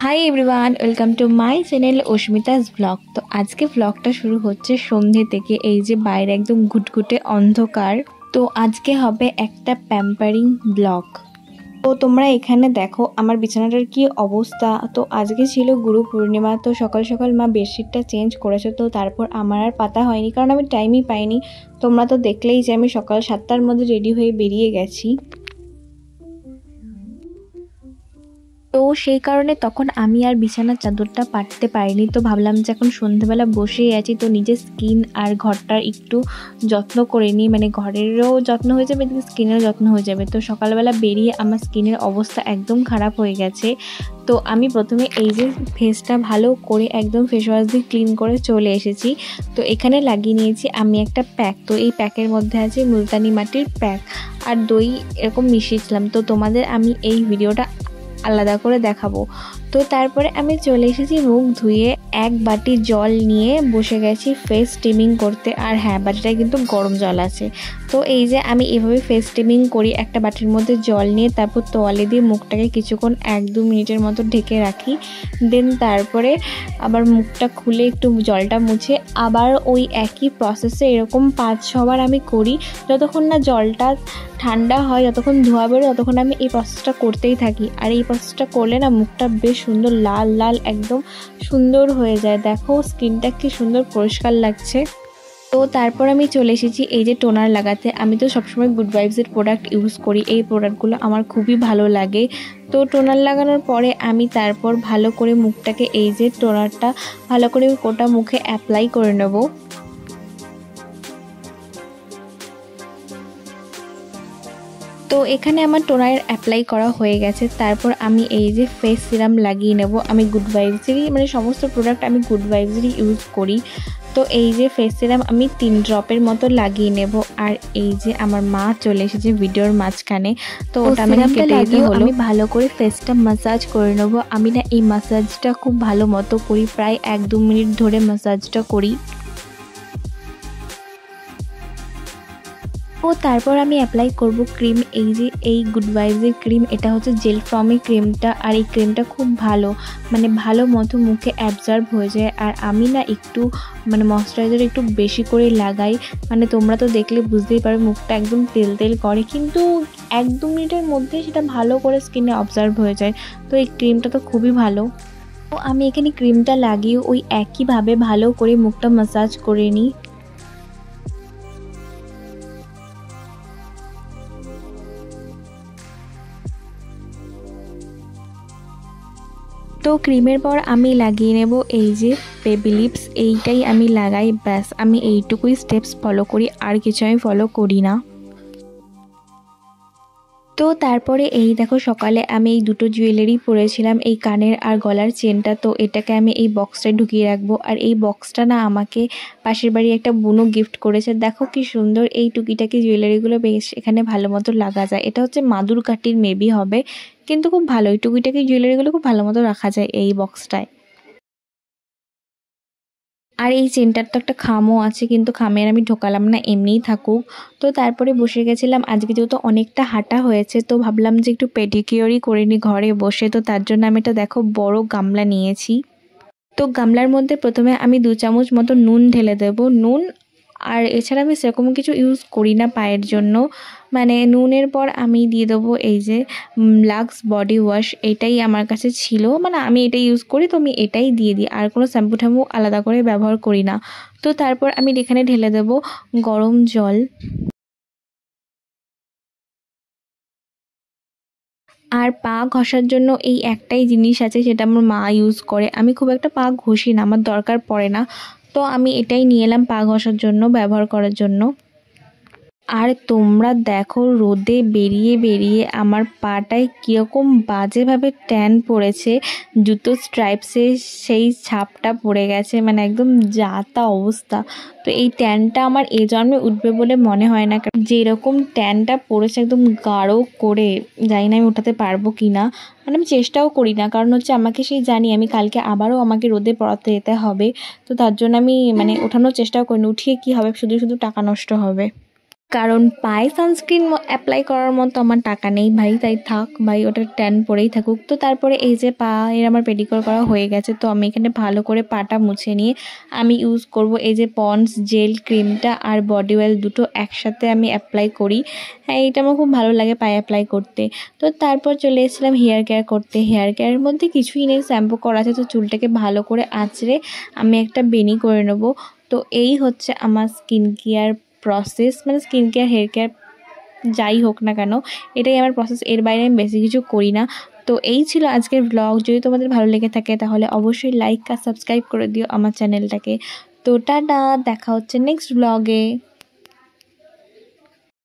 High everyone, welcome to my channel Asmita's vlog. তো আজকে ব্লগটা শুরু হচ্ছে সন্ধে থেকে। এই যে বাইরে একদম ঘুটঘুটে অন্ধকার, তো আজকে হবে একটা প্যাম্পারিং ব্লগ। তো তোমরা এখানে দেখো আমার বিছানাটার কি অবস্থা। তো আজকে ছিল গুরু পূর্ণিমা, তো সকাল সকাল মা বেডশিটটা চেঞ্জ করেছে। তো তারপর আমার আর পাতা হয়নি, কারণ আমি টাইমই পাইনি। তোমরা তো দেখলেই যে আমি সকাল 7টার মধ্যে রেডি হয়ে বেরিয়ে গেছি। তো সেই কারণে তখন আমি আর বিছানার চাদরটা পাততে পারিনি। তো ভাবলাম যে এখন সন্ধ্যেবেলা বসেই আছি, তো নিজের স্কিন আর ঘরটার একটু যত্ন করে নিই, মানে ঘরেরও যত্ন হয়ে যাবে, স্কিনেরও যত্ন হয়ে যাবে। তো সকালবেলা বেরিয়ে আমার স্কিনের অবস্থা একদম খারাপ হয়ে গেছে। তো আমি প্রথমে এই যে ফেসটা ভালো করে একদম ফেস ওয়াশ দিয়ে ক্লিন করে চলে এসেছি। তো এখানে লাগিয়ে নিয়েছি আমি একটা প্যাক। তো এই প্যাকের মধ্যে আছে মুলতানি মাটির প্যাক আর দই এরকম মিশিয়েছিলাম। তো তোমাদের আমি এই ভিডিওটা আলাদা করে দেখাবো। তো তারপরে আমি চলে এসেছি মুখ ধুয়ে, এক বাটি জল নিয়ে বসে গেছি ফেস স্টিমিং করতে। আর হ্যাঁ, বাটিটায় কিন্তু গরম জল আছে। তো এই যে আমি এভাবে ফেস স্টিমিং করি, একটা বাটির মধ্যে জল নিয়ে তারপর তোয়ালে দিয়ে মুখটাকে কিছুক্ষণ 1-2 মিনিটের মতো ঢেকে রাখি। দেন তারপরে আবার মুখটা খুলে একটু জলটা মুছে আবার ওই একই প্রসেসে এরকম 5-6 বার আমি করি। যতক্ষণ না জলটা ঠান্ডা হয়, যতক্ষণ ধোয়া বেরোয়, ততক্ষণ আমি এই প্রসেসটা করতেই থাকি। আর এই প্রসেসটা করলে না মুখটা বেশ সুন্দর লাল লাল একদম সুন্দর হয়ে যায়। দেখো স্কিনটা কি সুন্দর পরিষ্কার লাগছে। তো তারপর আমি চলে এসেছি এই যে টোনার লাগাতে। আমি তো সবসময় গুড ভাইবসের প্রোডাক্ট ইউজ করি, এই প্রোডাক্টগুলো আমার খুবই ভালো লাগে। তো টোনার লাগানোর পরে আমি তারপর ভালো করে মুখটাকে এই যে টোনারটা ভালো করে গোটা মুখে অ্যাপ্লাই করে নেব। তো এখানে আমার টোনার অ্যাপ্লাই করা হয়ে গেছে। তারপর আমি এই যে ফেস সিরাম লাগিয়ে নেব। আমি গুড ভাইবসেরই, মানে সমস্ত প্রোডাক্ট আমি গুড ভাইবসেরই ইউজ করি। তো এই যে ফেস সিরাম আমি 3 ড্রপের মতো লাগিয়ে নেব। আর এই যে আমার মা চলে এসেছে ভিডিওর মাঝখানে। তো ওটা আমি আমি ভালো করে ফেসটা ম্যাসাজ করে নেব। আমি না এই ম্যাসাজটা খুব ভালো মতো করি, প্রায় 1-2 মিনিট ধরে ম্যাসাজটা করি। ও তারপর আমি অ্যাপ্লাই করব ক্রিম। এই যে এই গুড ভাইবসের ক্রিম, এটা হচ্ছে জেল ফর্মের ক্রিমটা। আর এই ক্রিমটা খুব ভালো, মানে ভালো মতো মুখে অ্যাবজর্ব হয়ে যায়। আর আমি না একটু মানে ময়শ্চারাইজার একটু বেশি করে লাগাই, মানে তোমরা তো দেখলে বুঝতেই পারো মুখটা একদম তেল তেল করে, কিন্তু 1-2 মিনিটের মধ্যে সেটা ভালো করে স্কিনে অবজার্ভ হয়ে যায়। তো এই ক্রিমটা তো খুবই ভালো। তো আমি এখানে ক্রিমটা লাগিয়ে ওই একইভাবে ভালো করে মুখটা ম্যাসাজ করে নিই। তো ক্রিমের পর আমি লাগিয়ে নেব এই যে বেবি লিপস। এইটাই আমি লাগাই, ব্যাস আমি এইটুকুই স্টেপস ফলো করি, আর কিছু আমি ফলো করি না। তো তারপরে এই দেখো সকালে আমি এই দুটো জুয়েলারি পরেছিলাম, এই কানের আর গলার চেনটা। তো এটাকে আমি এই বক্সটায় ঢুকিয়ে রাখবো। আর এই বক্সটা না আমাকে পাশের বাড়ি একটা বুনো গিফট করেছে। দেখো কি সুন্দর এই টুকিটাকি জুয়েলারিগুলো বেশ এখানে ভালো মতো লাগা যায়। এটা হচ্ছে মাদুর কাঠির মেবি হবে, কিন্তু খুব ভালো, এই টুকিটাকি জুয়েলারিগুলো খুব ভালো মতো রাখা যায় এই বক্সটায়। আর এই চেনটার তো একটা খামও আছে, কিন্তু খামের আমি ঢোকালাম না, এমনিই থাকুক। তো তারপরে বসে গেছিলাম, আজকে যেহেতু অনেকটা হাঁটা হয়েছে তো ভাবলাম যে একটু পেডিকিওরই করে নিই ঘরে বসে। তো তার জন্য আমি এটা দেখো বড় গামলা নিয়েছি। তো গামলার মধ্যে প্রথমে আমি 2 চামচ মতো নুন ঢেলে দেব। নুন আর এছাড়া আমি সেরকম কিছু ইউজ করি না পায়ের জন্য। মানে নুনের পর আমি দিয়ে দেবো এই যে লাক্স বডি ওয়াশ। এটাই আমার কাছে ছিল, মানে আমি এটাই ইউজ করি, তো আমি এটাই দিয়ে দিই, আর কোনো শ্যাম্পু ট্যাম্পু আলাদা করে ব্যবহার করি না। তো তারপর আমি এখানে ঢেলে দেব গরম জল। আর পা ঘষার জন্য এই একটাই জিনিস আছে, সেটা আমার মা ইউজ করে। আমি খুব একটা পা ঘষি না, আমার দরকার পড়ে না। তো আমি এটাই নিয়ে এলাম পা ঘষার জন্য, ব্যবহার করার জন্য। আর তোমরা দেখো রোদে বেরিয়ে বেরিয়ে আমার পাটায় কীরকম বাজেভাবে ট্যান পড়েছে, জুতো স্ট্রাইপসে সেই ছাপটা পড়ে গেছে, মানে একদম যা তা অবস্থা। তো এই ট্যানটা আমার এ জন্মে উঠবে বলে মনে হয় না, কারণ যেরকম ট্যানটা পড়েছে একদম গাঢ় করে, জানি না আমি উঠাতে পারবো কি না। মানে আমি চেষ্টাও করি না, কারণ হচ্ছে আমাকে সেই জানি আমি কালকে আবারও আমাকে রোদে পড়াতে যেতে হবে। তো তার জন্য আমি মানে ওঠানোর চেষ্টাও করি না, উঠিয়ে কী হবে, শুধু শুধু টাকা নষ্ট হবে। কারণ পায়ে সানস্ক্রিন অ্যাপ্লাই করার মতো আমার টাকা নেই ভাই, তাই থাক ভাই, ওটা ট্যান পরেই থাকুক। তো তারপরে এই যে পা এর আমার পেডিকিউর করা হয়ে গেছে, তো আমি এখানে ভালো করে পাটা মুছে নিয়ে আমি ইউজ করব এই যে পন্ডস জেল ক্রিমটা আর বডি অয়েল, দুটো একসাথে আমি অ্যাপ্লাই করি। হ্যাঁ, এইটা আমার খুব ভালো লাগে পায়ে অ্যাপ্লাই করতে। তো তারপর চলে এসেছিলাম হেয়ার কেয়ার করতে। হেয়ার কেয়ারের মধ্যে কিছুই নেই, শ্যাম্পু করা আছে, তো চুলটাকে ভালো করে আঁচড়ে আমি একটা বেনি করে নেব। তো এই হচ্ছে আমার স্কিন কেয়ার প্রসেস, মানে স্কিন কেয়ার হেয়ার কেয়ার যাই হোক না কেন, এটাই আমার প্রসেস, এর বাইরে আমি বেশি কিছু করি না। তো এই ছিল আজকের ব্লগ। যদি তোমাদের ভালো লেগে থাকে তাহলে অবশ্যই লাইক আর সাবস্ক্রাইব করে দিও আমার চ্যানেলটাকে। তো টাটা, দেখা হচ্ছে নেক্সট ব্লগে।